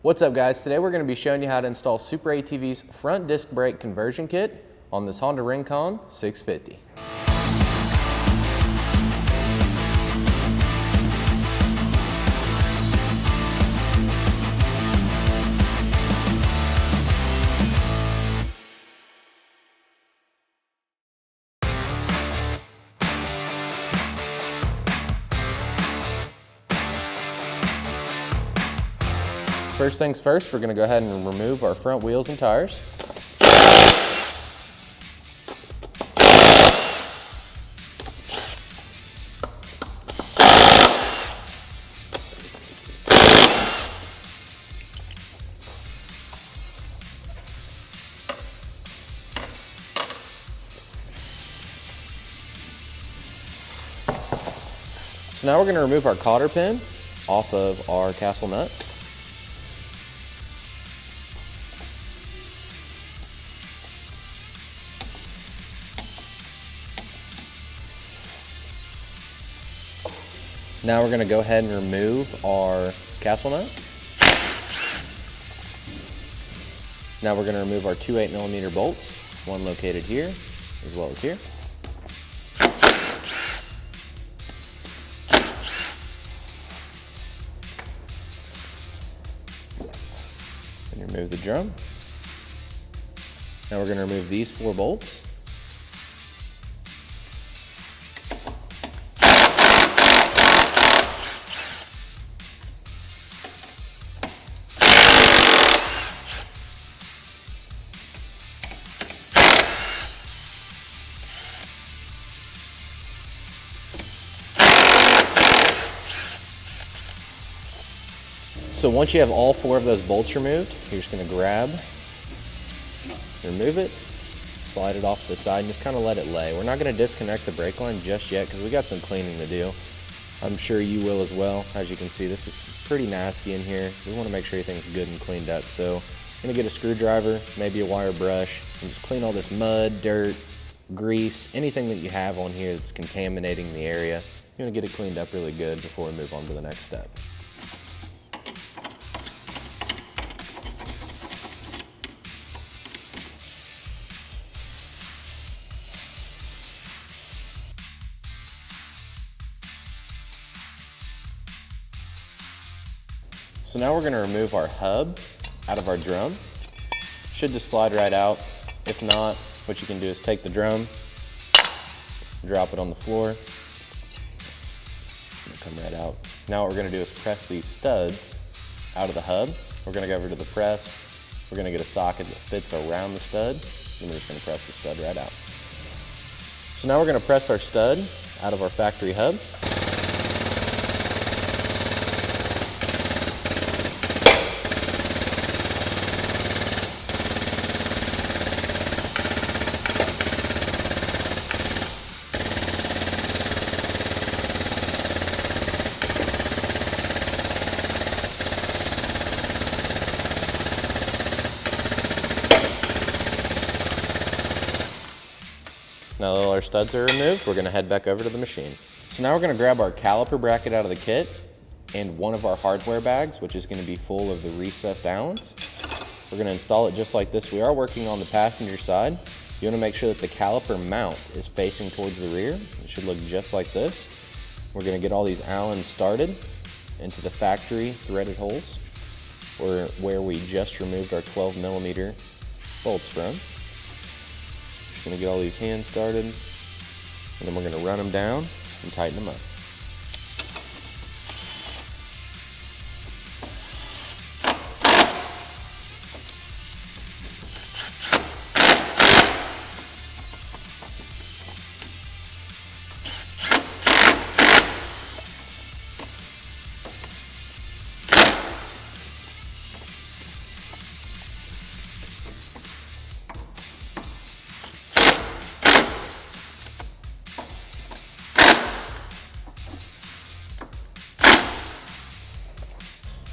What's up guys, today we're going to be showing you how to install SuperATV's front disc brake conversion kit on this Honda Rincon 650. First things first, we're going to go ahead and remove our front wheels and tires. So now we're going to remove our cotter pin off of our castle nut. Now we're going to go ahead and remove our castle nut. Now we're going to remove our two 8mm bolts, one located here as well as here. And remove the drum. Now we're going to remove these 4 bolts. So once you have all 4 of those bolts removed, you're just going to grab, remove it, slide it off to the side, and just kind of let it lay. We're not going to disconnect the brake line just yet because we got some cleaning to do. I'm sure you will as well. As you can see, this is pretty nasty in here. We want to make sure everything's good and cleaned up. So I'm going to get a screwdriver, maybe a wire brush, and just clean all this mud, dirt, grease, anything that you have on here that's contaminating the area. You're going to get it cleaned up really good before we move on to the next step. So now we're going to remove our hub out of our drum. Should just slide right out. If not, what you can do is take the drum, drop it on the floor, and come right out. Now what we're going to do is press these studs out of the hub. We're going to go over to the press. We're going to get a socket that fits around the stud, and we're just going to press the stud right out. So now we're going to press our stud out of our factory hub. Now that all our studs are removed, we're going to head back over to the machine. So now we're going to grab our caliper bracket out of the kit and one of our hardware bags, which is going to be full of the recessed Allens. We're going to install it just like this. We are working on the passenger side. You want to make sure that the caliper mount is facing towards the rear. It should look just like this. We're going to get all these Allens started into the factory threaded holes where we just removed our 12mm bolts from. Going to get all these hands started, and then we're going to run them down and tighten them up.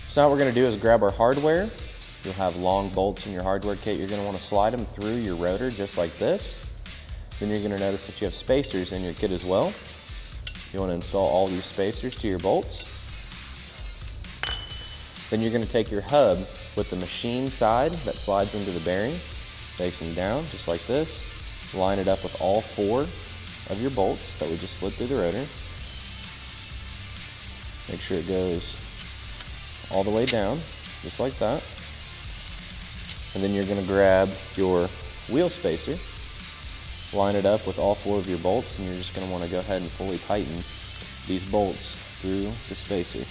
So now what we're going to do is grab our hardware. You'll have long bolts in your hardware kit. You're going to want to slide them through your rotor just like this. Then you're going to notice that you have spacers in your kit as well. You want to install all these spacers to your bolts. Then you're going to take your hub with the machine side that slides into the bearing, facing down, just like this. Line it up with all 4 of your bolts that we just slid through the rotor. Make sure it goes all the way down, just like that. And then you're going to grab your wheel spacer, line it up with all 4 of your bolts, and you're just going to want to go ahead and fully tighten these bolts through the spacer.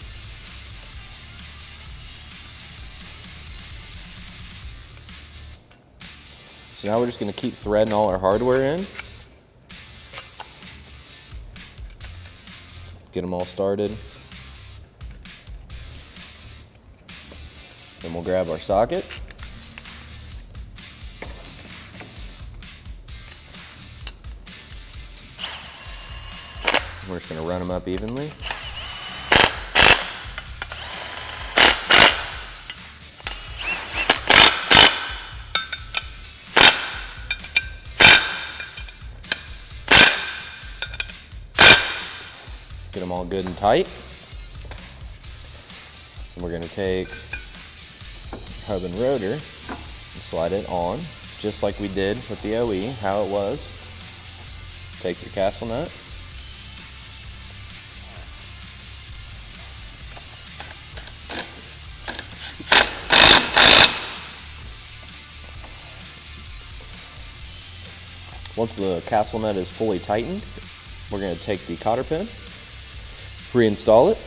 So now we're just going to keep threading all our hardware in. Get them all started. Then we'll grab our socket. We're just going to run them up evenly. Get them all good and tight. And we're going to take hub and rotor and slide it on, just like we did with the OE, how it was. Take your castle nut. Once the castle nut is fully tightened, we're going to take the cotter pin, reinstall it.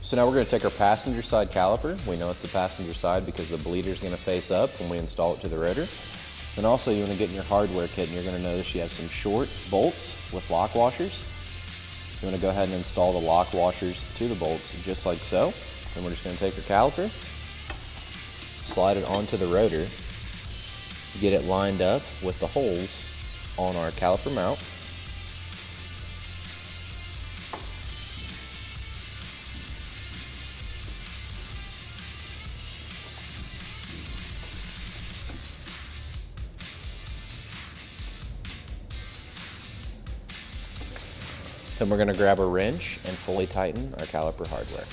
So now we're going to take our passenger side caliper. We know it's the passenger side because the bleeder is going to face up when we install it to the rotor. And also you want to get in your hardware kit and you're going to notice you have some short bolts with lock washers. You want to go ahead and install the lock washers to the bolts just like so. And we're just going to take our caliper, slide it onto the rotor, get it lined up with the holes on our caliper mount. Then we're going to grab a wrench and fully tighten our caliper hardware.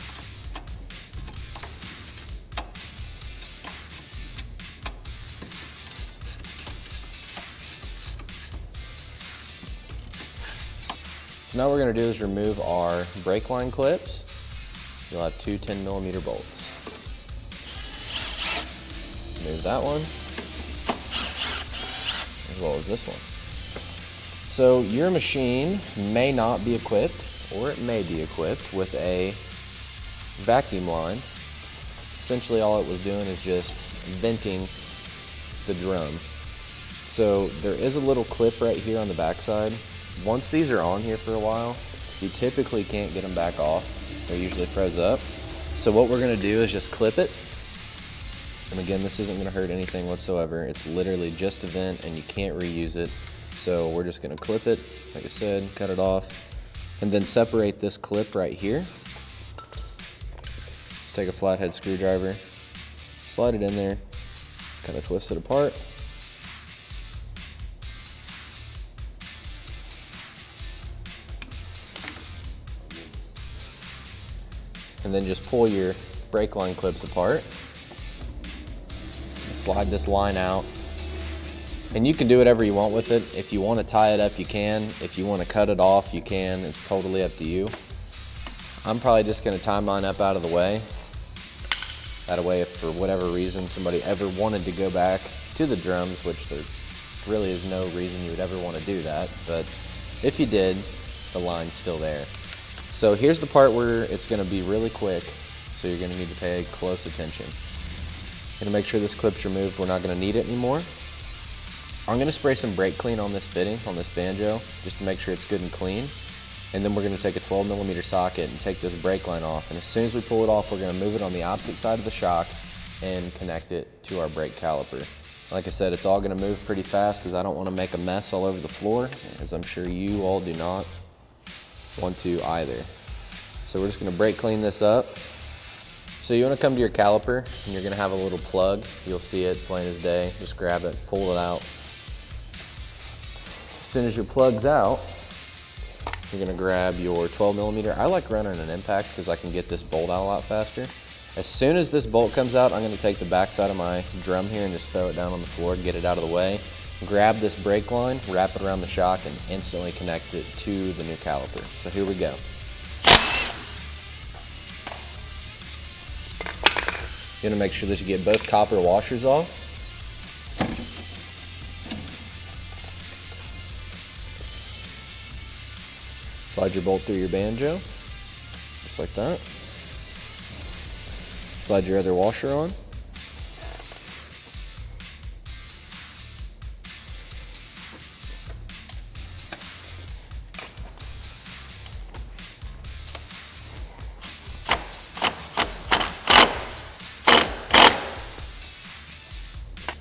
So now what we're going to do is remove our brake line clips. You'll have 2 10mm bolts. Remove that one, as well as this one. So your machine may not be equipped, or it may be equipped with a vacuum line. Essentially all it was doing is just venting the drum. So there is a little clip right here on the backside. Once these are on here for a while, you typically can't get them back off. They're usually froze up. So what we're going to do is just clip it. And again, this isn't going to hurt anything whatsoever. It's literally just a vent and you can't reuse it. So we're just going to clip it, like I said, cut it off, and then separate this clip right here. Just take a flathead screwdriver, slide it in there, kind of twist it apart. And then just pull your brake line clips apart. Slide this line out. And you can do whatever you want with it. If you want to tie it up, you can. If you want to cut it off, you can. It's totally up to you. I'm probably just going to tie mine up out of the way. That way, if for whatever reason somebody ever wanted to go back to the drums, which there really is no reason you would ever want to do that, but if you did, the line's still there. So here's the part where it's going to be really quick, so you're going to need to pay close attention. I'm going to make sure this clip's removed. We're not going to need it anymore. I'm going to spray some brake clean on this fitting, on this banjo, just to make sure it's good and clean. And then we're going to take a 12mm socket and take this brake line off. And as soon as we pull it off, we're going to move it on the opposite side of the shock and connect it to our brake caliper. Like I said, it's all gonna move pretty fast because I don't wanna make a mess all over the floor, as I'm sure you all do not want to either. So we're just gonna brake clean this up. So you wanna come to your caliper and you're gonna have a little plug. You'll see it plain as day. Just grab it, pull it out. As soon as your plug's out, you're gonna grab your 12mm. I like running an impact because I can get this bolt out a lot faster. As soon as this bolt comes out, I'm gonna take the backside of my drum here and just throw it down on the floor and get it out of the way. Grab this brake line, wrap it around the shock, and instantly connect it to the new caliper. So here we go. You're gonna make sure that you get both copper washers off. Slide your bolt through your banjo, just like that. Slide your other washer on.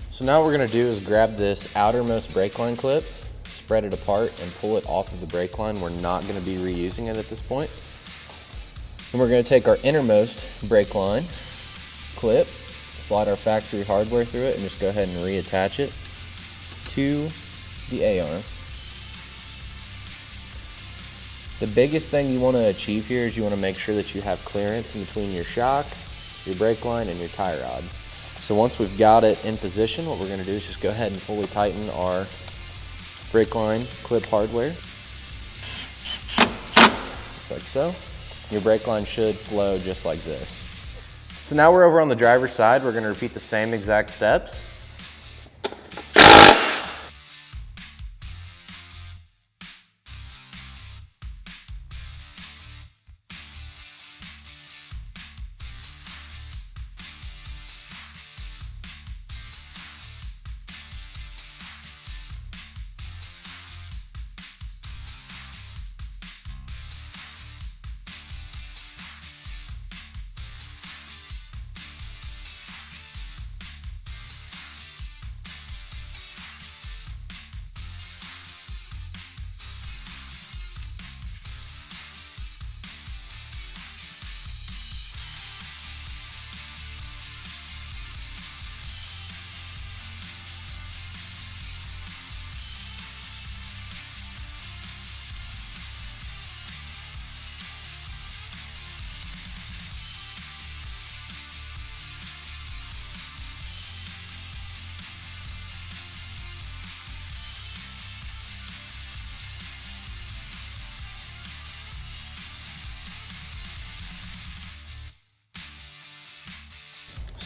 So now what we're going to do is grab this outermost brake line clip, spread it apart, and pull it off of the brake line. We're not going to be reusing it at this point. And we're going to take our innermost brake line clip, slide our factory hardware through it, and just go ahead and reattach it to the A-arm. The biggest thing you want to achieve here is you want to make sure that you have clearance in between your shock, your brake line, and your tie rod. So once we've got it in position, what we're going to do is just go ahead and fully tighten our brake line clip hardware, just like so. Your brake line should flow just like this. So now we're over on the driver's side. We're going to repeat the same exact steps.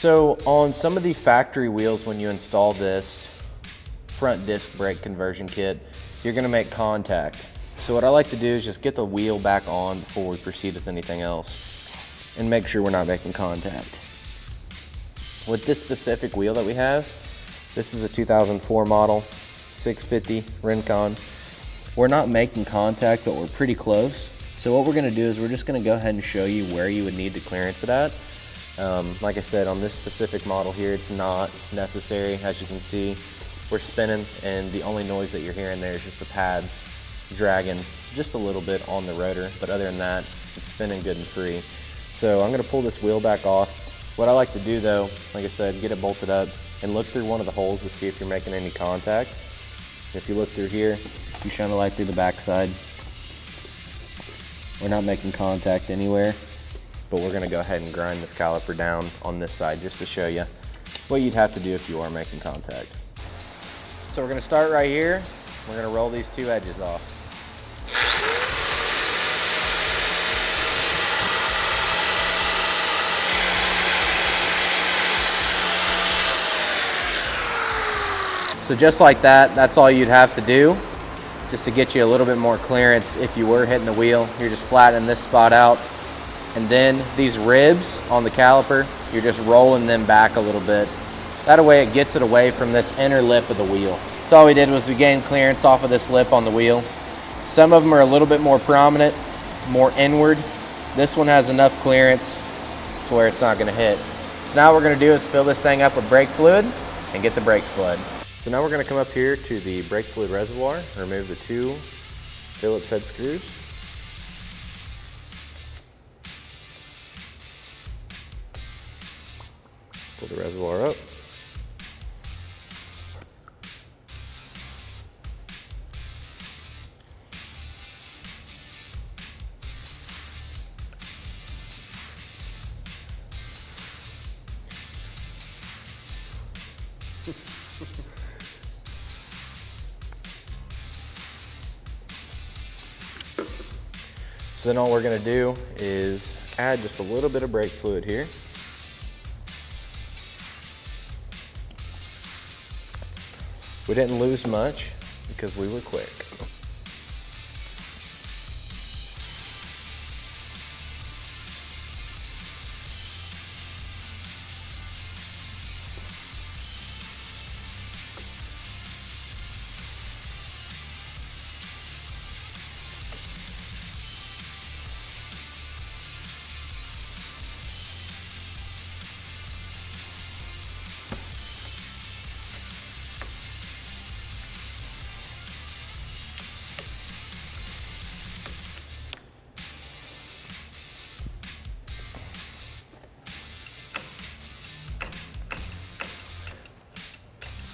So on some of the factory wheels, when you install this front disc brake conversion kit, you're gonna make contact. So what I like to do is just get the wheel back on before we proceed with anything else and make sure we're not making contact. With this specific wheel that we have, this is a 2004 model, 650 Rincon. We're not making contact, but we're pretty close. So what we're gonna do is we're just gonna go ahead and show you where you would need to clearance it at. Like I said, on this specific model here, it's not necessary. As you can see, we're spinning, and the only noise that you're hearing there is just the pads dragging just a little bit on the rotor, but other than that, it's spinning good and free. So I'm gonna pull this wheel back off. What I like to do though, like I said, get it bolted up and look through one of the holes to see if you're making any contact. If you look through here, you shine a light through the backside. We're not making contact anywhere, but we're gonna go ahead and grind this caliper down on this side just to show you what you'd have to do if you are making contact. So we're gonna start right here. We're gonna roll these two edges off. So just like that, that's all you'd have to do just to get you a little bit more clearance. If you were hitting the wheel, you're just flattening this spot out. And then these ribs on the caliper, you're just rolling them back a little bit. That way it gets it away from this inner lip of the wheel. So all we did was we gained clearance off of this lip on the wheel. Some of them are a little bit more prominent, more inward. This one has enough clearance to where it's not gonna hit. So now what we're gonna do is fill this thing up with brake fluid, and get the brakes bled. So now we're going to come up here to the brake fluid reservoir, remove the 2 Phillips head screws. Pull the reservoir up. So then all we're going to do is add just a little bit of brake fluid here. We didn't lose much because we were quick.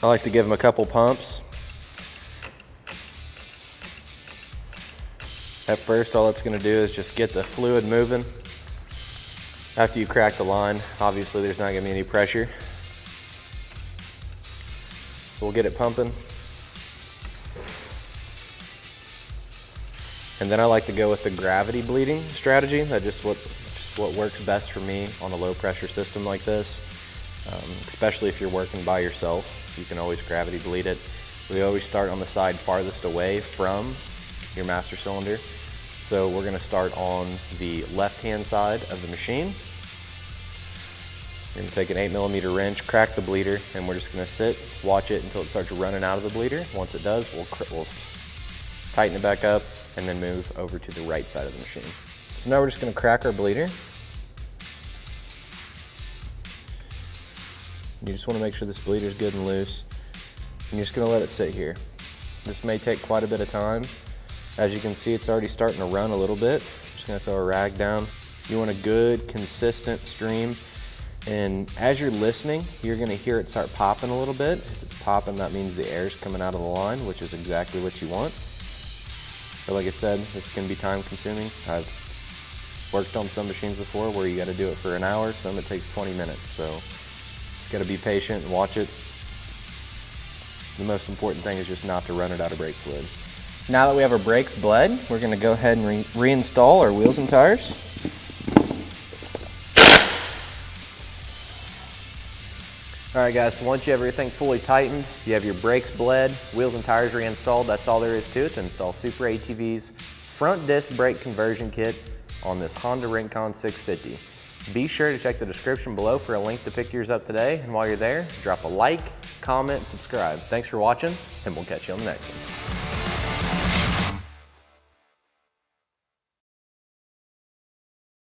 I like to give them a couple pumps. At first, all it's going to do is just get the fluid moving. After you crack the line, obviously there's not going to be any pressure. So we'll get it pumping. And then I like to go with the gravity bleeding strategy. That's just what works best for me on a low pressure system like this. Especially if you're working by yourself. You can always gravity bleed it. We always start on the side farthest away from your master cylinder. So we're going to start on the left-hand side of the machine. We're going to take an 8mm wrench, crack the bleeder, and we're just going to sit, watch it until it starts running out of the bleeder. Once it does, we'll tighten it back up and then move over to the right side of the machine. So now we're just going to crack our bleeder. You just want to make sure this bleeder is good and loose. And you're just going to let it sit here. This may take quite a bit of time. As you can see, it's already starting to run a little bit. Just going to throw a rag down. You want a good, consistent stream. And as you're listening, you're going to hear it start popping a little bit. If it's popping, that means the air is coming out of the line, which is exactly what you want. But like I said, this can be time consuming. I've worked on some machines before where you got to do it for an hour. Some it takes 20 minutes. So just got to be patient and watch it. The most important thing is just not to run it out of brake fluid. Now that we have our brakes bled, we're going to go ahead and reinstall our wheels and tires. Alright guys, so once you have everything fully tightened, you have your brakes bled, wheels and tires reinstalled, that's all there is to it to install SuperATV's front disc brake conversion kit on this Honda Rincon 650. Be sure to check the description below for a link to pick yours up today, and while you're there, drop a like, comment, subscribe. Thanks for watching, and we'll catch you on the next one.